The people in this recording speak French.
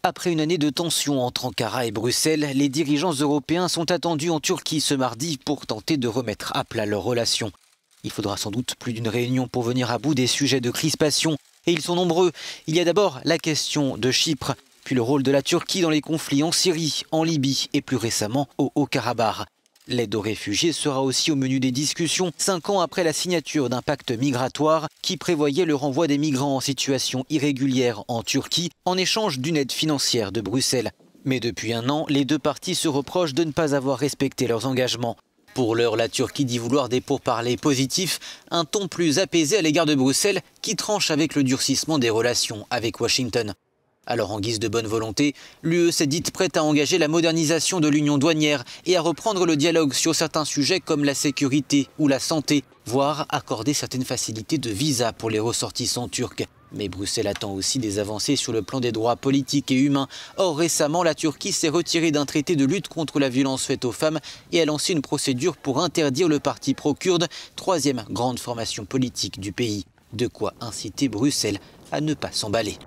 Après une année de tension entre Ankara et Bruxelles, les dirigeants européens sont attendus en Turquie ce mardi pour tenter de remettre à plat leurs relations. Il faudra sans doute plus d'une réunion pour venir à bout des sujets de crispation, et ils sont nombreux. Il y a d'abord la question de Chypre, puis le rôle de la Turquie dans les conflits en Syrie, en Libye et plus récemment au Haut-Karabakh. L'aide aux réfugiés sera aussi au menu des discussions, 5 ans après la signature d'un pacte migratoire qui prévoyait le renvoi des migrants en situation irrégulière en Turquie en échange d'une aide financière de Bruxelles. Mais depuis un an, les deux parties se reprochent de ne pas avoir respecté leurs engagements. Pour l'heure, la Turquie dit vouloir des pourparlers positifs, un ton plus apaisé à l'égard de Bruxelles qui tranche avec le durcissement des relations avec Washington. Alors en guise de bonne volonté, l'UE s'est dite prête à engager la modernisation de l'union douanière et à reprendre le dialogue sur certains sujets comme la sécurité ou la santé, voire accorder certaines facilités de visa pour les ressortissants turcs. Mais Bruxelles attend aussi des avancées sur le plan des droits politiques et humains. Or récemment, la Turquie s'est retirée d'un traité de lutte contre la violence faite aux femmes et a lancé une procédure pour interdire le parti pro-kurde, troisième grande formation politique du pays. De quoi inciter Bruxelles à ne pas s'emballer.